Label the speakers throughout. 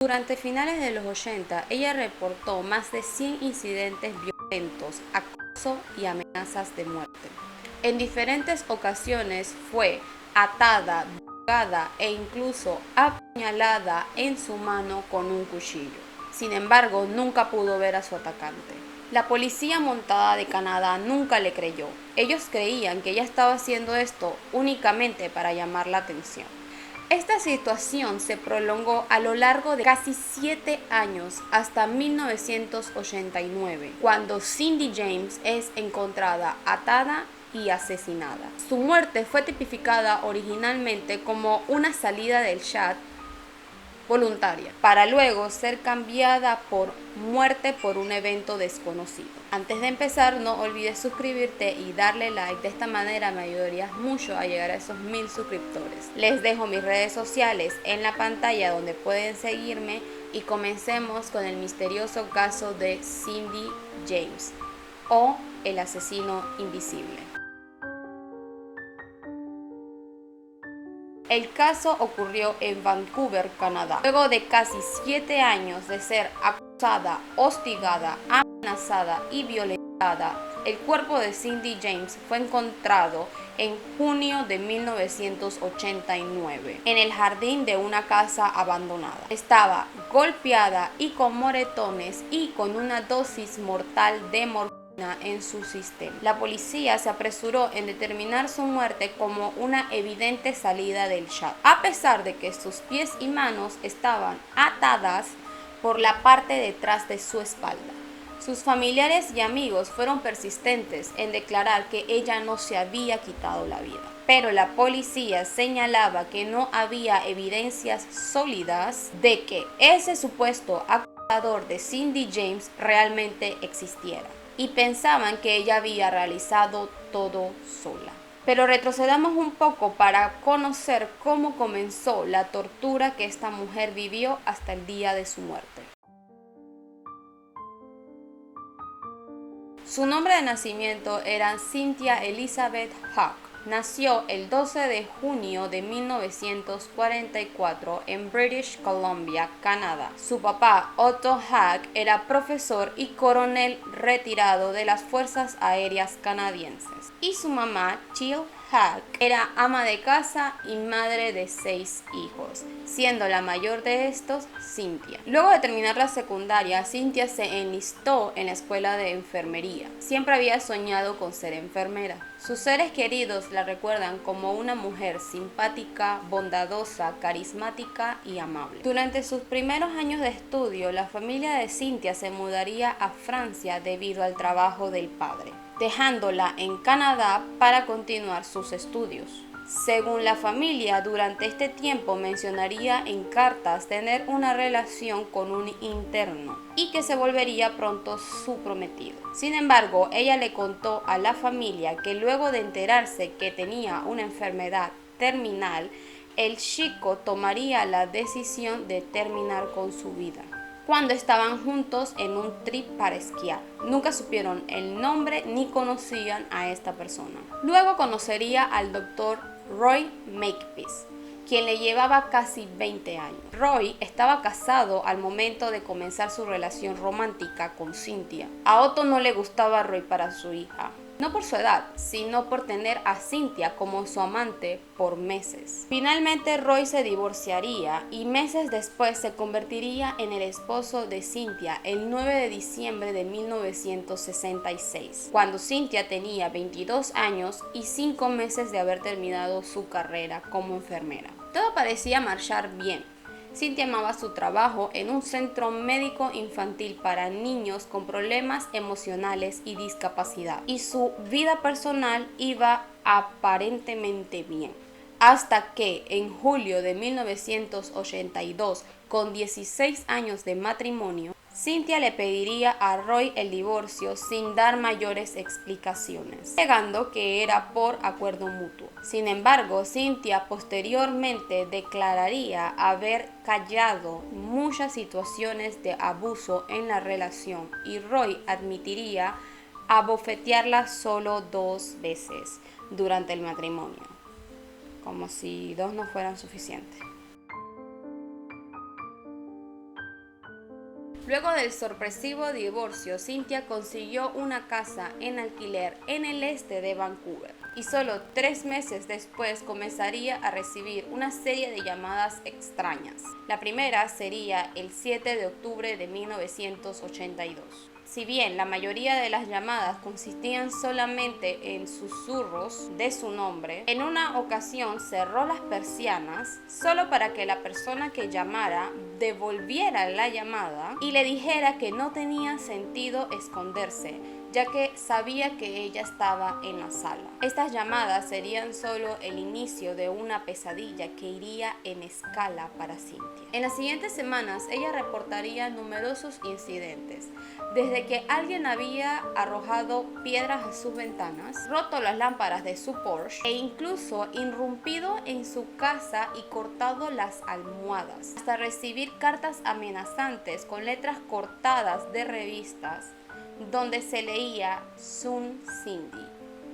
Speaker 1: Durante finales de los 80, ella reportó más de 100 incidentes violentos, acoso y amenazas de muerte. En diferentes ocasiones fue atada, drogada e incluso apuñalada en su mano con un cuchillo. Sin embargo, nunca pudo ver a su atacante. La policía montada de Canadá nunca le creyó. Ellos creían que ella estaba haciendo esto únicamente para llamar la atención. Esta situación se prolongó a lo largo de casi 7 años hasta 1989, cuando Cindy James es encontrada atada y asesinada. Su muerte fue tipificada originalmente como una salida del chat voluntaria, para luego ser cambiada por muerte por un evento desconocido. Antes de empezar, no olvides suscribirte y darle like, de esta manera me ayudarías mucho a llegar a esos 1000 suscriptores. Les dejo mis redes sociales en la pantalla donde pueden seguirme y comencemos con el misterioso caso de Cindy James o el asesino invisible. El caso ocurrió en Vancouver, Canadá. Luego de casi 7 años de ser acusada, hostigada, amenazada y violentada, el cuerpo de Cindy James fue encontrado en junio de 1989 en el jardín de una casa abandonada. Estaba golpeada y con moretones y con una dosis mortal de morfina en su sistema. La policía se apresuró en determinar su muerte como una evidente salida del chat, a pesar de que sus pies y manos estaban atadas por la parte detrás de su espalda. Sus familiares y amigos fueron persistentes en declarar que ella no se había quitado la vida, pero la policía señalaba que no había evidencias sólidas de que ese supuesto acusador de Cindy James realmente existiera, y pensaban que ella había realizado todo sola. Pero retrocedamos un poco para conocer cómo comenzó la tortura que esta mujer vivió hasta el día de su muerte. Su nombre de nacimiento era Cynthia Elizabeth Hawk. Nació el 12 de junio de 1944 en British Columbia, Canadá. Su papá, Otto Hawk, era profesor y coronel retirado de las Fuerzas Aéreas Canadienses. Y su mamá, Jill Hawk, era ama de casa y madre de 6 hijos, siendo la mayor de estos Cynthia. Luego de terminar la secundaria, Cynthia se enlistó en la escuela de enfermería. Siempre había soñado con ser enfermera. Sus seres queridos la recuerdan como una mujer simpática, bondadosa, carismática y amable. Durante sus primeros años de estudio, la familia de Cynthia se mudaría a Francia debido al trabajo del padre, dejándola en Canadá para continuar sus estudios. Según la familia, durante este tiempo mencionaría en cartas tener una relación con un interno y que se volvería pronto su prometido. Sin embargo, ella le contó a la familia que luego de enterarse que tenía una enfermedad terminal, el chico tomaría la decisión de terminar con su vida cuando estaban juntos en un trip para esquiar. Nunca supieron el nombre ni conocían a esta persona. Luego conocería al doctor Roy Makepeace, quien le llevaba casi 20 años. Roy estaba casado al momento de comenzar su relación romántica con Cynthia. A Otto no le gustaba Roy para su hija, no por su edad, sino por tener a Cynthia como su amante por meses. Finalmente Roy se divorciaría y meses después se convertiría en el esposo de Cynthia el 9 de diciembre de 1966, cuando Cynthia tenía 22 años y 5 meses de haber terminado su carrera como enfermera. Todo parecía marchar bien. Cynthia amaba su trabajo en un centro médico infantil para niños con problemas emocionales y discapacidad, y su vida personal iba aparentemente bien. Hasta que en julio de 1982, con 16 años de matrimonio, Cynthia le pediría a Roy el divorcio sin dar mayores explicaciones, alegando que era por acuerdo mutuo. Sin embargo, Cynthia posteriormente declararía haber callado muchas situaciones de abuso en la relación, y Roy admitiría abofetearla solo 2 veces durante el matrimonio, como si 2 no fueran suficientes. Luego del sorpresivo divorcio, Cynthia consiguió una casa en alquiler en el este de Vancouver y solo 3 meses después comenzaría a recibir una serie de llamadas extrañas. La primera sería el 7 de octubre de 1982. Si bien la mayoría de las llamadas consistían solamente en susurros de su nombre, en una ocasión cerró las persianas solo para que la persona que llamara devolviera la llamada y le dijera que no tenía sentido esconderse, ya que sabía que ella estaba en la sala. Estas llamadas serían solo el inicio de una pesadilla que iría en escala para Cynthia. En las siguientes semanas, ella reportaría numerosos incidentes, desde que alguien había arrojado piedras a sus ventanas, roto las lámparas de su Porsche e incluso irrumpido en su casa y cortado las almohadas, hasta recibir cartas amenazantes con letras cortadas de revistas donde se leía Soon Cindy,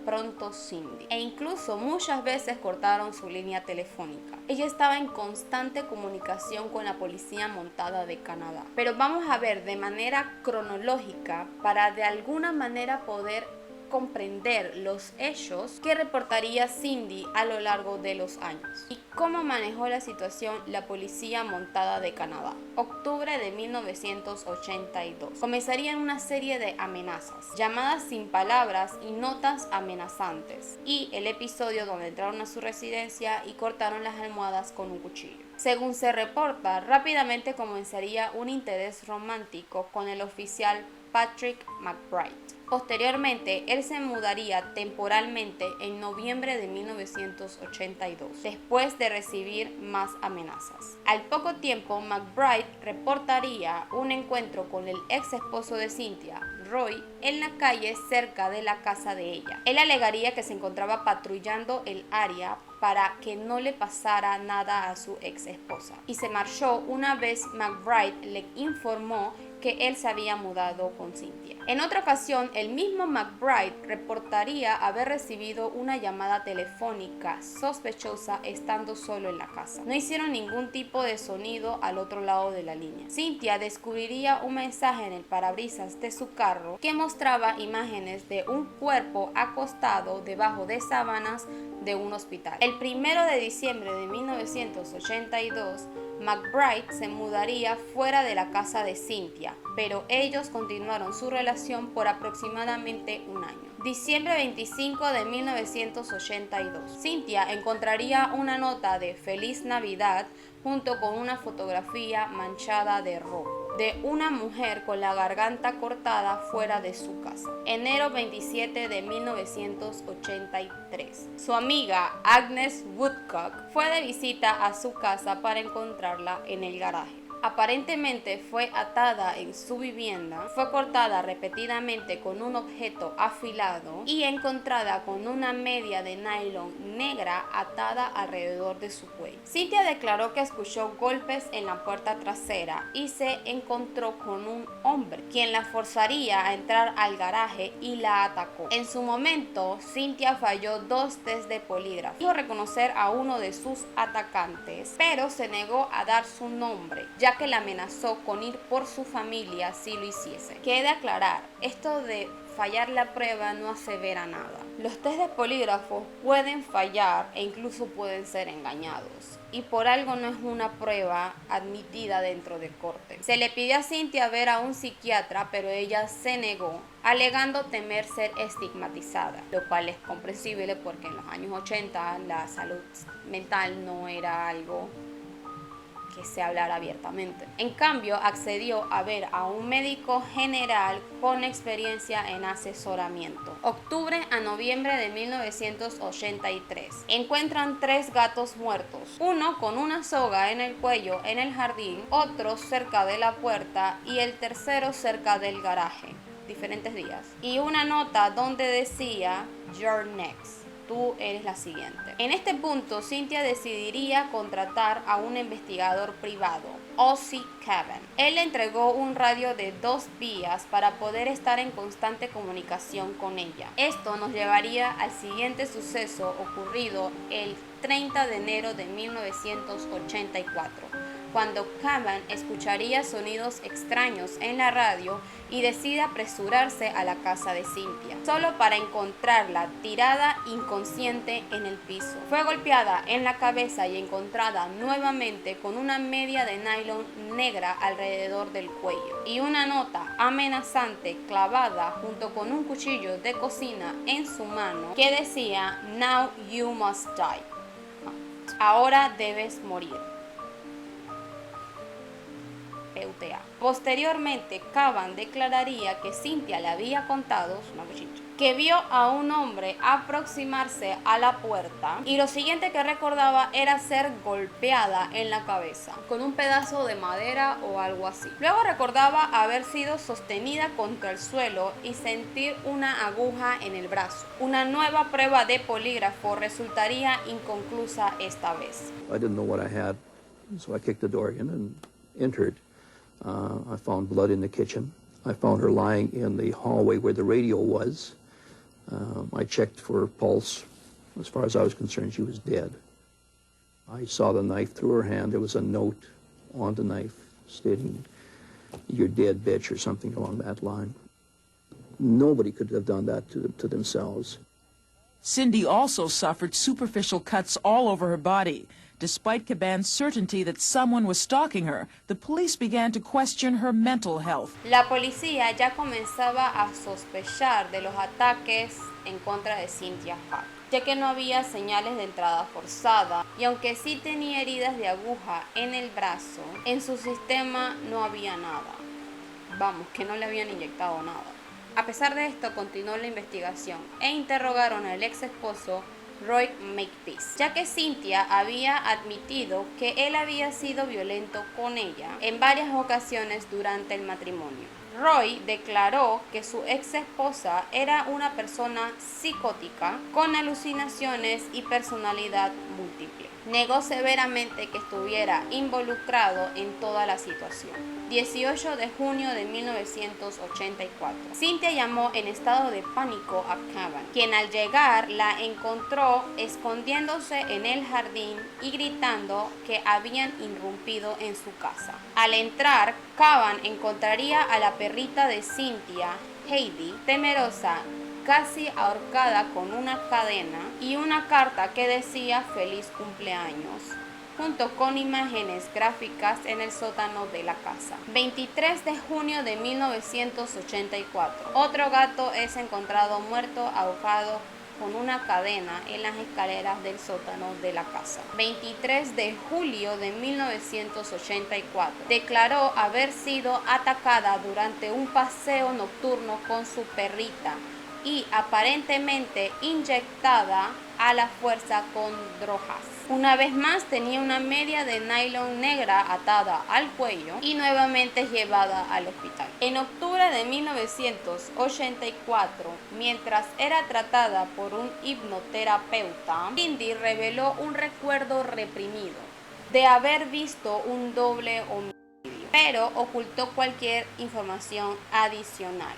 Speaker 1: pronto Cindy, e incluso muchas veces cortaron su línea telefónica. Ella estaba en constante comunicación con la policía montada de Canadá. Pero vamos a ver de manera cronológica para de alguna manera poder comprender los hechos que reportaría Cindy a lo largo de los años y cómo manejó la situación la policía montada de Canadá. Octubre de 1982. Comenzarían una serie de amenazas, llamadas sin palabras y notas amenazantes, y el episodio donde entraron a su residencia y cortaron las almohadas con un cuchillo. Según se reporta, rápidamente comenzaría un interés romántico con el oficial Patrick McBride. Posteriormente, él se mudaría temporalmente en noviembre de 1982, después de recibir más amenazas. Al poco tiempo, McBride reportaría un encuentro con el ex esposo de Cynthia, Roy, en la calle cerca de la casa de ella. Él alegaría que se encontraba patrullando el área para que no le pasara nada a su ex esposa, y se marchó una vez McBride le informó que él se había mudado con Cynthia. En otra ocasión, el mismo McBride reportaría haber recibido una llamada telefónica sospechosa estando solo en la casa. No hicieron ningún tipo de sonido al otro lado de la línea. Cynthia descubriría un mensaje en el parabrisas de su carro que mostraba imágenes de un cuerpo acostado debajo de sábanas de un hospital. El 1 de diciembre de 1982, McBride se mudaría fuera de la casa de Cynthia, pero ellos continuaron su relación por aproximadamente un año. Diciembre 25 de 1982. Cynthia encontraría una nota de Feliz Navidad junto con una fotografía manchada de rojo de una mujer con la garganta cortada fuera de su casa. Enero 27 de 1983. Su amiga Agnes Woodcock fue de visita a su casa para encontrarla en el garaje. Aparentemente fue atada en su vivienda, fue cortada repetidamente con un objeto afilado y encontrada con una media de nylon negra atada alrededor de su cuello. Cynthia declaró que escuchó golpes en la puerta trasera y se encontró con un hombre, quien la forzaría a entrar al garaje y la atacó. En su momento, Cynthia falló 2 test de polígrafo. Dijo reconocer a uno de sus atacantes, pero se negó a dar su nombre, ya que la amenazó con ir por su familia si lo hiciese. Quede aclarar, esto de fallar la prueba no asevera nada. Los test de polígrafo pueden fallar e incluso pueden ser engañados, y por algo no es una prueba admitida dentro de corte. Se le pidió a Cynthia ver a un psiquiatra, pero ella se negó, alegando temer ser estigmatizada, lo cual es comprensible porque en los años 80 la salud mental no era algo que se hablara abiertamente. En cambio, accedió a ver a un médico general con experiencia en asesoramiento. Octubre a noviembre de 1983. Encuentran 3 gatos muertos, uno con una soga en el cuello en el jardín, otro cerca de la puerta y el tercero cerca del garaje, diferentes días. Y una nota donde decía "You're next". Tú eres la siguiente. En este punto, Cynthia decidiría contratar a un investigador privado, Ozzie Cavan. Él le entregó un radio de 2 vías para poder estar en constante comunicación con ella. Esto nos llevaría al siguiente suceso ocurrido el 30 de enero de 1984. cuando Cavan escucharía sonidos extraños en la radio y decide apresurarse a la casa de Cynthia, solo para encontrarla tirada inconsciente en el piso. Fue golpeada en la cabeza y encontrada nuevamente con una media de nylon negra alrededor del cuello y una nota amenazante clavada junto con un cuchillo de cocina en su mano que decía "Now you must die", ahora debes morir. PUTA. Posteriormente, Cavan declararía que Cynthia le había contado, que vio a un hombre aproximarse a la puerta y lo siguiente que recordaba era ser golpeada en la cabeza con un pedazo de madera o algo así. Luego recordaba haber sido sostenida contra el suelo y sentir una aguja en el brazo. Una nueva prueba de polígrafo resultaría inconclusa esta vez.
Speaker 2: I didn't know what I had, so I kicked the door in and entered. I found blood in the kitchen. I found her lying in the hallway where the radio was. I checked for pulse. As far as I was concerned, she was dead. I saw the knife through her hand. There was a note on the knife stating, "You're dead, bitch," or something along that line. Nobody could have done that to themselves.
Speaker 3: Cindy also suffered superficial cuts all over her body. Despite Caban's certainty that someone was stalking her, the police began to question her mental health.
Speaker 1: La policía ya comenzaba a sospechar de los ataques en contra de Cynthia Hart, ya que no había señales de entrada forzada, y aunque sí tenía heridas de aguja en el brazo, en su sistema no había nada. Vamos, que no le habían inyectado nada. A pesar de esto, continuó la investigación e interrogaron al ex esposo Roy Makepeace, ya que Cynthia había admitido que él había sido violento con ella en varias ocasiones durante el matrimonio. Roy declaró que su ex esposa era una persona psicótica con alucinaciones y personalidad múltiple. Negó severamente que estuviera involucrado en toda la situación. 18 de junio de 1984. Cynthia llamó en estado de pánico a Cavan, quien al llegar la encontró escondiéndose en el jardín y gritando que habían irrumpido en su casa. Al entrar, Cavan encontraría a la perrita de Cynthia, Heidi, temerosa, casi ahorcada con una cadena y una carta que decía "Feliz cumpleaños", junto con imágenes gráficas en el sótano de la casa. 23 de junio de 1984. Otro gato es encontrado muerto ahogado con una cadena en las escaleras del sótano de la casa. 23 de julio de 1984. Declaró haber sido atacada durante un paseo nocturno con su perrita y aparentemente inyectada a la fuerza con drogas. Una vez más tenía una media de nylon negra atada al cuello y nuevamente llevada al hospital. En octubre de 1984, mientras era tratada por un hipnoterapeuta, Cindy reveló un recuerdo reprimido de haber visto un doble homicidio, pero ocultó cualquier información adicional.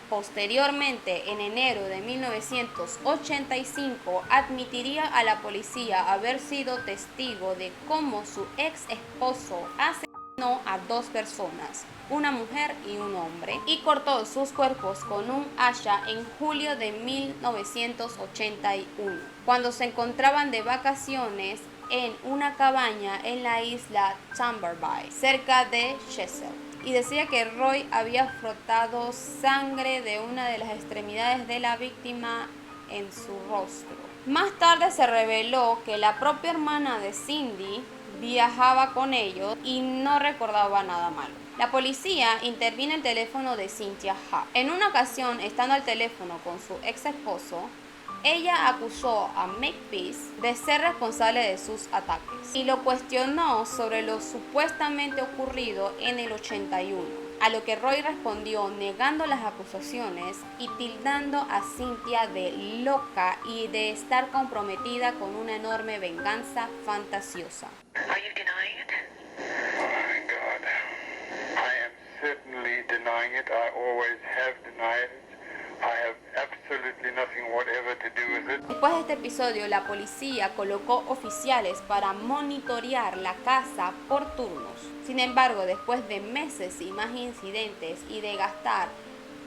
Speaker 1: Posteriormente, en enero de 1985, admitiría a la policía haber sido testigo de cómo su ex esposo asesinó a dos personas, una mujer y un hombre, y cortó sus cuerpos con un hacha en julio de 1981, cuando se encontraban de vacaciones en una cabaña en la isla Tamberby, cerca de Chesil. Y decía que Roy había frotado sangre de una de las extremidades de la víctima en su rostro. Más tarde se reveló que la propia hermana de Cindy viajaba con ellos y no recordaba nada malo. La policía intervino el teléfono de Cynthia Hart. En una ocasión, estando al teléfono con su ex esposo, ella acusó a Makepeace de ser responsable de sus ataques y lo cuestionó sobre lo supuestamente ocurrido en el 81, a lo que Roy respondió negando las acusaciones y tildando a Cynthia de loca y de estar comprometida con una enorme venganza fantasiosa.
Speaker 4: Are you denying it?
Speaker 5: Oh my God. I am certainly denying it. I always have denied it. I have absolutely absolutely nothing whatever to do with it.
Speaker 1: Después de este episodio, la policía colocó oficiales para monitorear la casa por turnos. Sin embargo, después de meses y más incidentes y de gastar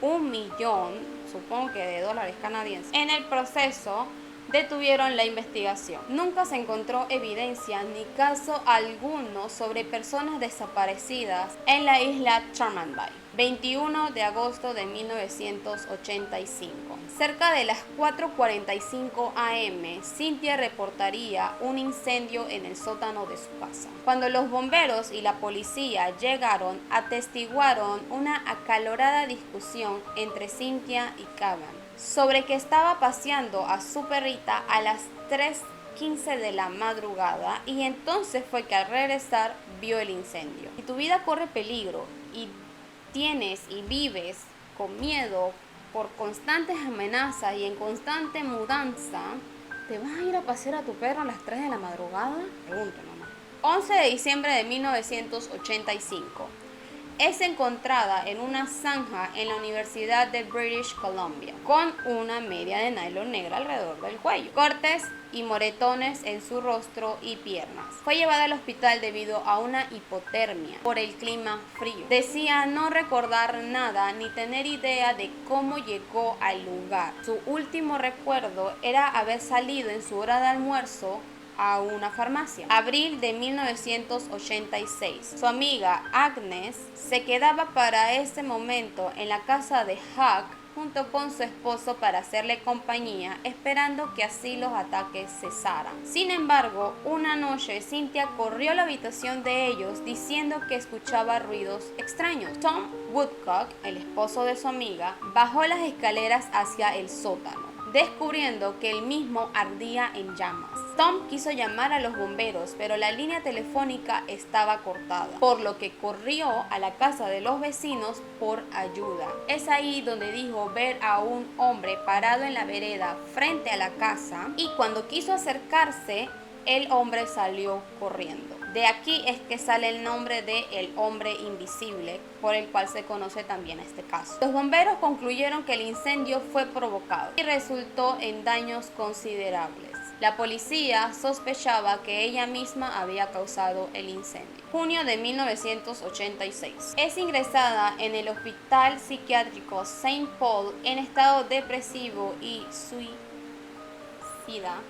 Speaker 1: $1 millón, supongo que de dólares canadienses, en el proceso, detuvieron la investigación. Nunca se encontró evidencia ni caso alguno sobre personas desaparecidas en la isla Charman Bay. 21 de agosto de 1985. Cerca de las 4:45 am, Cynthia reportaría un incendio en el sótano de su casa. Cuando los bomberos y la policía llegaron, atestiguaron una acalorada discusión entre Cynthia y Caban sobre que estaba paseando a su perrita a las 3:15 de la madrugada, y entonces fue que al regresar vio el incendio. Si tu vida corre peligro y tienes y vives con miedo por constantes amenazas y en constante mudanza, ¿te vas a ir a pasear a tu perro a las 3 de la madrugada? Pregunto nomás. 11 de diciembre de 1985. Es encontrada en una zanja en la Universidad de British Columbia, con una media de nylon negra alrededor del cuello, cortes y moretones en su rostro y piernas. Fue llevada al hospital debido a una hipotermia por el clima frío. Decía no recordar nada ni tener idea de cómo llegó al lugar. Su último recuerdo era haber salido en su hora de almuerzo a una farmacia. Abril de 1986. Su amiga Agnes se quedaba para ese momento en la casa de Huck junto con su esposo para hacerle compañía, esperando que así los ataques cesaran. Sin embargo, una noche Cynthia corrió a la habitación de ellos diciendo que escuchaba ruidos extraños. Tom Woodcock, el esposo de su amiga, bajó las escaleras hacia el sótano, descubriendo que el mismo ardía en llamas. Tom quiso llamar a los bomberos, pero la línea telefónica estaba cortada, por lo que corrió a la casa de los vecinos por ayuda. Es ahí donde dijo ver a un hombre parado en la vereda frente a la casa, y cuando quiso acercarse, el hombre salió corriendo. De aquí es que sale el nombre de el hombre invisible, por el cual se conoce también este caso. Los bomberos concluyeron que el incendio fue provocado y resultó en daños considerables. La policía sospechaba que ella misma había causado el incendio. Junio de 1986. Es ingresada en el Hospital Psiquiátrico St. Paul en estado depresivo y suicida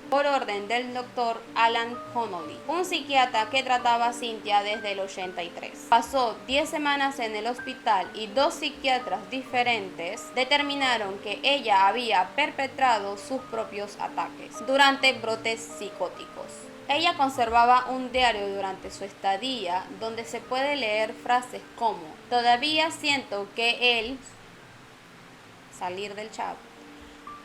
Speaker 1: por orden del doctor Alan Connolly, un psiquiatra que trataba a Cynthia desde el 83. Pasó 10 semanas en el hospital y 2 psiquiatras diferentes determinaron que ella había perpetrado sus propios ataques durante brotes psicóticos. Ella conservaba un diario durante su estadía donde se puede leer frases como: todavía siento que él salir del chat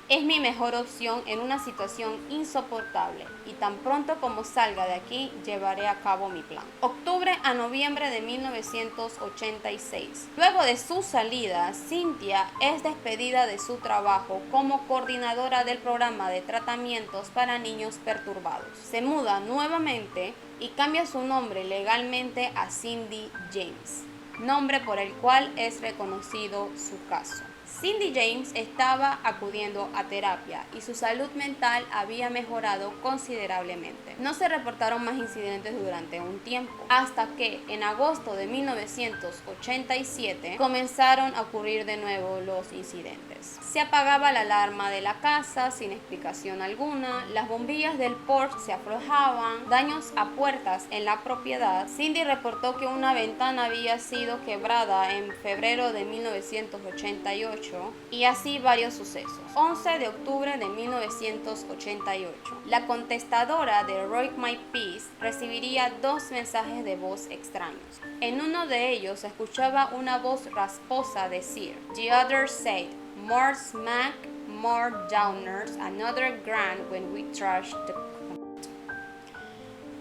Speaker 1: es mi mejor opción en una situación insoportable, y tan pronto como salga de aquí llevaré a cabo mi plan. Octubre a noviembre de 1986. Luego de su salida, Cynthia es despedida de su trabajo como coordinadora del programa de tratamientos para niños perturbados. Se muda nuevamente y cambia su nombre legalmente a Cindy James, nombre por el cual es reconocido su caso. Cindy James estaba acudiendo a terapia y su salud mental había mejorado considerablemente. No se reportaron más incidentes durante un tiempo, hasta que en agosto de 1987 comenzaron a ocurrir de nuevo los incidentes. Se apagaba la alarma de la casa sin explicación alguna, las bombillas del porche se aflojaban, daños a puertas en la propiedad. Cindy reportó que una ventana había sido quebrada en febrero de 1988, y así varios sucesos. 11 de octubre de 1988. La contestadora de Roy My Peace recibiría 2 mensajes de voz extraños. En uno de ellos se escuchaba una voz rasposa decir: "The other said, more smack, more downers, another grand when we trash the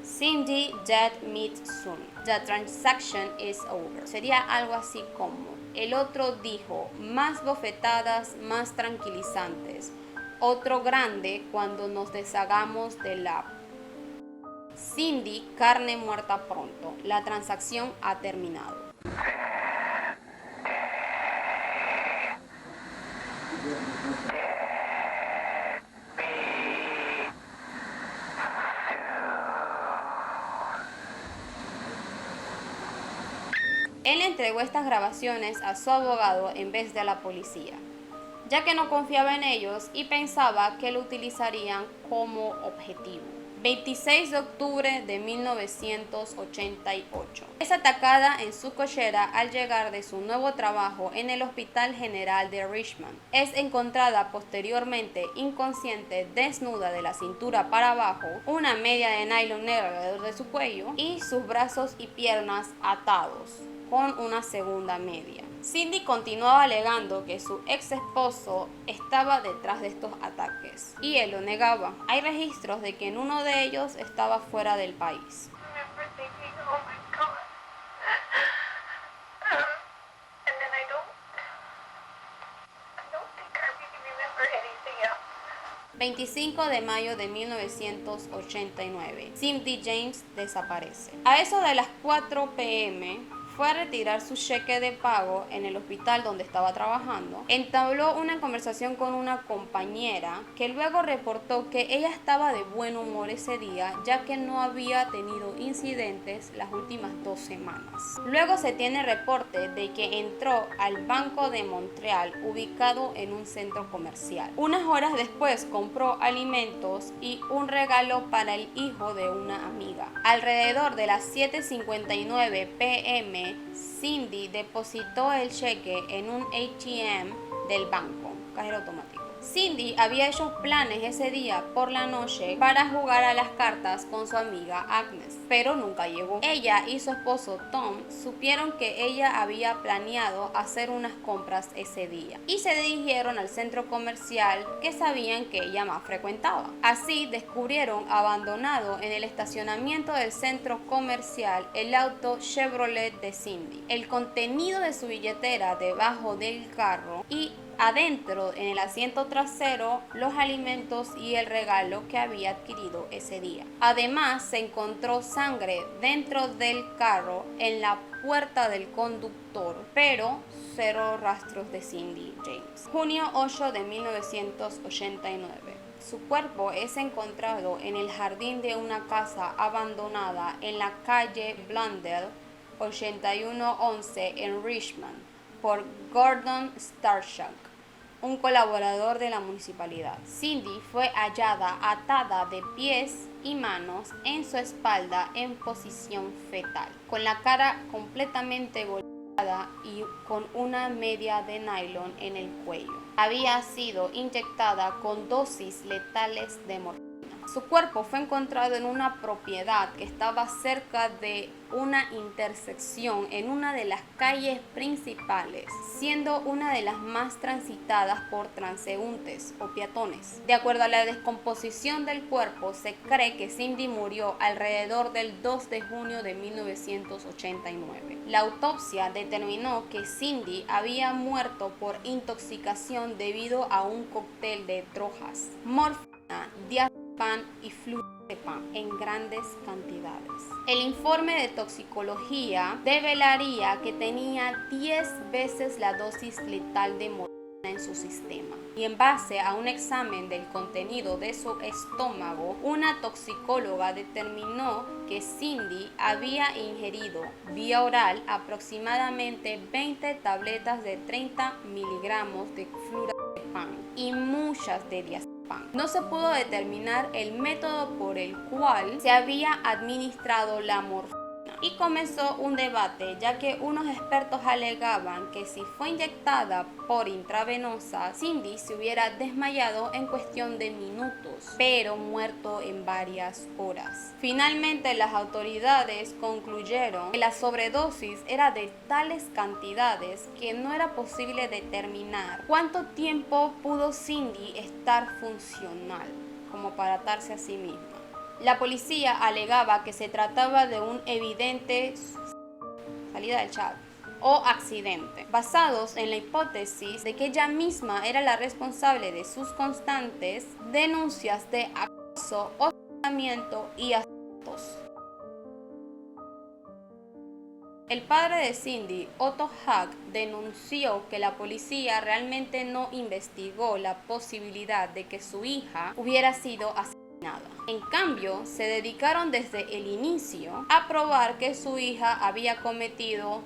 Speaker 1: Cindy, dead meet soon. The transaction is over." Sería algo así como: el otro dijo, más bofetadas, más tranquilizantes. Otro grande cuando nos deshagamos de la Cindy, carne muerta pronto. La transacción ha terminado. Él entregó estas grabaciones a su abogado en vez de a la policía, ya que no confiaba en ellos y pensaba que lo utilizarían como objetivo. 26 de octubre de 1988. Es atacada en su cochera al llegar de su nuevo trabajo en el Hospital General de Richmond. Es encontrada posteriormente inconsciente, desnuda de la cintura para abajo, una media de nylon negra alrededor de su cuello y sus brazos y piernas atados con una segunda media. Cindy continuaba alegando que su ex esposo estaba detrás de estos ataques y él lo negaba. Hay registros de que en uno de ellos estaba fuera del país.
Speaker 4: Oh my God.
Speaker 1: 25 de mayo de 1989. Cindy James desaparece. A eso de las 4 p.m., fue a retirar su cheque de pago en el hospital donde estaba trabajando. Entabló una conversación con una compañera que luego reportó que ella estaba de buen humor ese día, ya que no había tenido incidentes las últimas 2 semanas. Luego se tiene reporte de que entró al Banco de Montreal, ubicado en un centro comercial. Unas horas después compró alimentos y un regalo para el hijo de una amiga. Alrededor de las 7:59 p.m., Cindy depositó el cheque en un ATM del banco, cajero automático. Cindy había hecho planes ese día por la noche para jugar a las cartas con su amiga Agnes, pero nunca llegó. Ella y su esposo Tom supieron que ella había planeado hacer unas compras ese día y se dirigieron al centro comercial que sabían que ella más frecuentaba. Así descubrieron abandonado en el estacionamiento del centro comercial el auto Chevrolet de Cindy, el contenido de su billetera debajo del carro y adentro, en el asiento trasero, los alimentos y el regalo que había adquirido ese día. Además, se encontró sangre dentro del carro en la puerta del conductor, pero cero rastros de Cindy James. Junio 8 de 1989. Su cuerpo es encontrado en el jardín de una casa abandonada en la calle Blundell 8111 en Richmond por Gordon Starshak, un colaborador de la municipalidad. Cindy fue hallada atada de pies y manos en su espalda en posición fetal, con la cara completamente golpeada y con una media de nylon en el cuello. Había sido inyectada con dosis letales de morfina. Su cuerpo fue encontrado en una propiedad que estaba cerca de una intersección en una de las calles principales, siendo una de las más transitadas por transeúntes o peatones. De acuerdo a la descomposición del cuerpo, se cree que Cindy murió alrededor del 2 de junio de 1989. La autopsia determinó que Cindy había muerto por intoxicación debido a un cóctel de drogas, morfina, diazepam y flurazepam en grandes cantidades. El informe de toxicología develaría que tenía 10 veces la dosis letal de morfina en su sistema, y en base a un examen del contenido de su estómago, una toxicóloga determinó que Cindy había ingerido vía oral aproximadamente 20 tabletas de 30 miligramos de flurazepam y muchas de diazepam. No se pudo determinar el método por el cual se había administrado la morfina y comenzó un debate, ya que unos expertos alegaban que si fue inyectada por intravenosa, Cindy se hubiera desmayado en cuestión de minutos, pero muerto en varias horas. Finalmente, las autoridades concluyeron que la sobredosis era de tales cantidades que no era posible determinar cuánto tiempo pudo Cindy estar funcional como para atarse a sí misma. La policía alegaba que se trataba de un evidente salida del chat o accidente, basados en la hipótesis de que ella misma era la responsable de sus constantes denuncias de acoso, hostigamiento y asaltos. El padre de Cindy, Otto Haack, denunció que la policía realmente no investigó la posibilidad de que su hija hubiera sido asesinada. En cambio, se dedicaron desde el inicio a probar que su hija había cometido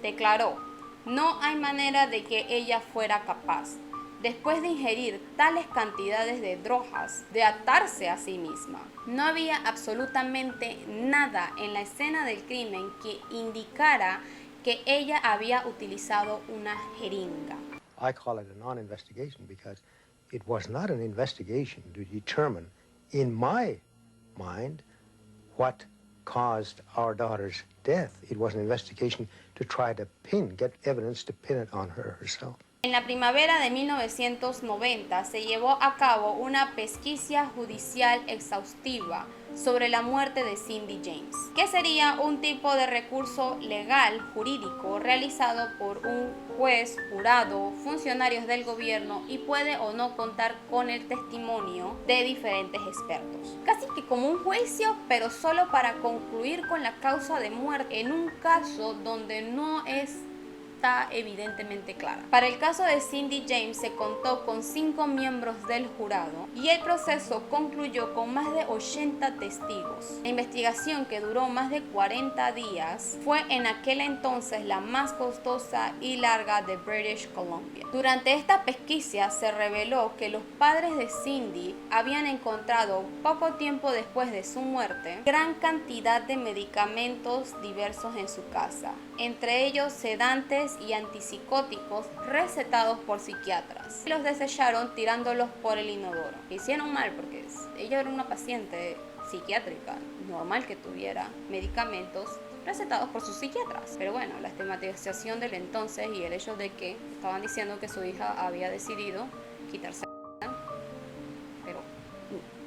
Speaker 1: declaró: "No hay manera de que ella fuera capaz, después de ingerir tales cantidades de drogas, de atarse a sí misma". No había absolutamente nada en la escena del crimen que indicara que ella había utilizado una jeringa.
Speaker 6: I call it a non-investigation because it was not an investigation to determine, in my mind, what caused our daughter's death. It was an investigation to try to get evidence to pin it on her herself.
Speaker 1: En la primavera de 1990 se llevó a cabo una pesquisa judicial exhaustiva sobre la muerte de Cindy James, que sería un tipo de recurso legal jurídico realizado por un juez, jurado, funcionarios del gobierno y puede o no contar con el testimonio de diferentes expertos. Casi que como un juicio, pero solo para concluir con la causa de muerte en un caso donde no está evidentemente clara. Para el caso de Cindy James se contó con 5 miembros del jurado y el proceso concluyó con más de 80 testigos. La investigación, que duró más de 40 días, fue en aquel entonces la más costosa y larga de British Columbia. Durante esta pesquisa se reveló que los padres de Cindy habían encontrado poco tiempo después de su muerte gran cantidad de medicamentos diversos en su casa, entre ellos sedantes y antipsicóticos recetados por psiquiatras. Los desecharon tirándolos por el inodoro. Hicieron mal porque ella era una paciente psiquiátrica, normal que tuviera medicamentos recetados por sus psiquiatras. Pero bueno, la estigmatización del entonces y el hecho de que estaban diciendo que su hija había decidido quitarse, pero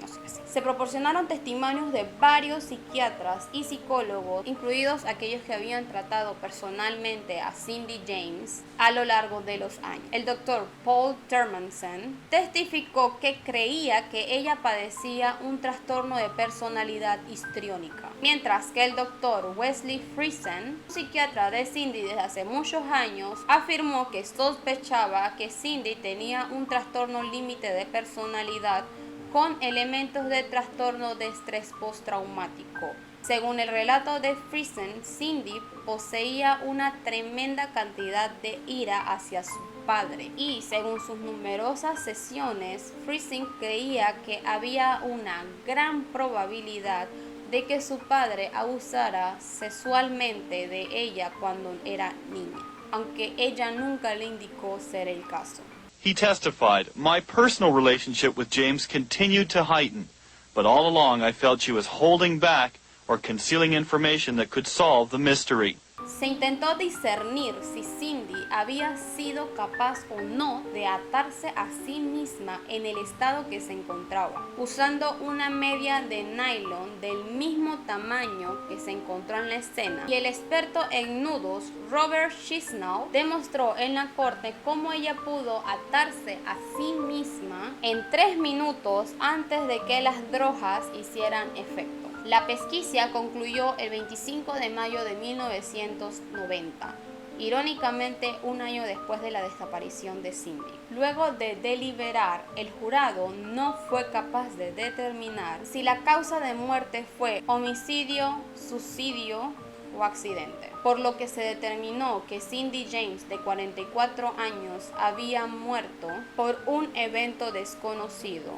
Speaker 1: no sé. Se proporcionaron testimonios de varios psiquiatras y psicólogos, incluidos aquellos que habían tratado personalmente a Cindy James a lo largo de los años. El doctor Paul Termanson testificó que creía que ella padecía un trastorno de personalidad histriónica, mientras que el doctor Wesley Friesen, psiquiatra de Cindy desde hace muchos años, afirmó que sospechaba que Cindy tenía un trastorno límite de personalidad con elementos de trastorno de estrés postraumático. Según el relato de Friesen, Cindy poseía una tremenda cantidad de ira hacia su padre y, según sus numerosas sesiones, Friesen creía que había una gran probabilidad de que su padre abusara sexualmente de ella cuando era niña, aunque ella nunca le indicó ser el caso.
Speaker 7: He testified, "My personal relationship with James continued to heighten, but all along I felt she was holding back or concealing information that could solve the mystery."
Speaker 1: Se intentó discernir si Cindy había sido capaz o no de atarse a sí misma en el estado que se encontraba, usando una media de nylon del mismo tamaño que se encontró en la escena. Y el experto en nudos, Robert Chisnall, demostró en la corte cómo ella pudo atarse a sí misma en 3 minutos antes de que las drogas hicieran efecto. La pesquisa concluyó el 25 de mayo de 1990, irónicamente un año después de la desaparición de Cindy. Luego de deliberar, el jurado no fue capaz de determinar si la causa de muerte fue homicidio, suicidio o accidente, por lo que se determinó que Cindy James, de 44 años, había muerto por un evento desconocido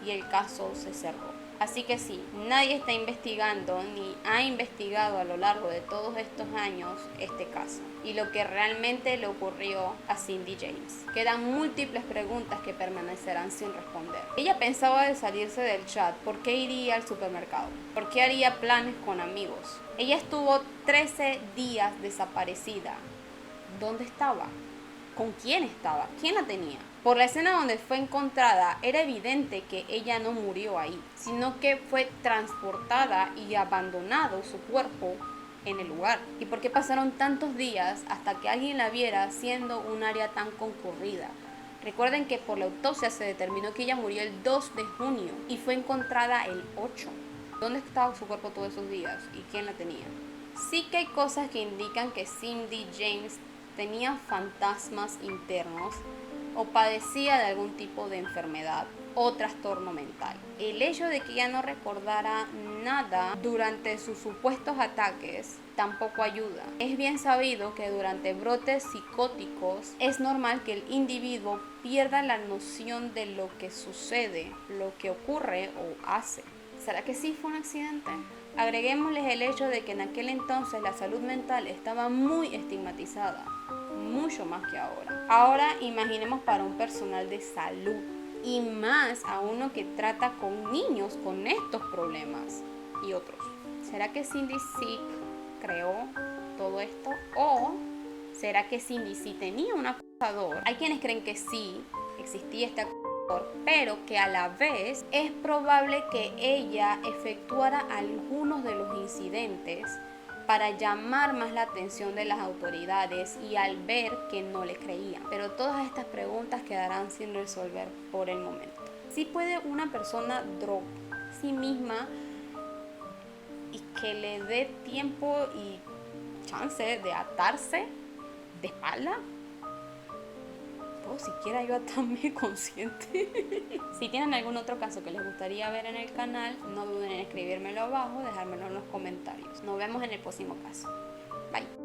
Speaker 1: y el caso se cerró. Así que sí, nadie está investigando ni ha investigado a lo largo de todos estos años este caso y lo que realmente le ocurrió a Cindy James. Quedan múltiples preguntas que permanecerán sin responder. Ella pensaba de salirse del chat. ¿Por qué iría al supermercado? ¿Por qué haría planes con amigos? Ella estuvo 13 días desaparecida. ¿Dónde estaba? ¿Con quién estaba? ¿Quién la tenía? Por la escena donde fue encontrada, era evidente que ella no murió ahí, sino que fue transportada y abandonado su cuerpo en el lugar. ¿Y por qué pasaron tantos días hasta que alguien la viera siendo un área tan concurrida? Recuerden que por la autopsia se determinó que ella murió el 2 de junio y fue encontrada el 8. ¿Dónde estaba su cuerpo todos esos días y quién la tenía? Sí que hay cosas que indican que Cindy James tenía fantasmas internos o padecía de algún tipo de enfermedad o trastorno mental. El hecho de que ella no recordara nada durante sus supuestos ataques tampoco ayuda. Es bien sabido que durante brotes psicóticos es normal que el individuo pierda la noción de lo que sucede, lo que ocurre o hace. ¿Será que sí fue un accidente? Agreguémosles el hecho de que en aquel entonces la salud mental estaba muy estigmatizada, mucho más que ahora. Ahora imaginemos para un personal de salud y más a uno que trata con niños con estos problemas y otros. ¿Será que Cindy Sick creó todo esto? ¿O será que Cindy sí tenía un acosador? Hay quienes creen que sí existía este acosador, pero que a la vez es probable que ella efectuara algunos de los incidentes para llamar más la atención de las autoridades y al ver que no le creían. Pero todas estas preguntas quedarán sin resolver por el momento. ¿Sí puede una persona drogar a sí misma y que le dé tiempo y chance de atarse de espalda? ¿Puedo siquiera yo atarme consciente? Si tienen algún otro caso que les gustaría ver en el canal, no duden en escribírmelo abajo, dejármelo en los comentarios. Nos vemos en el próximo caso. Bye.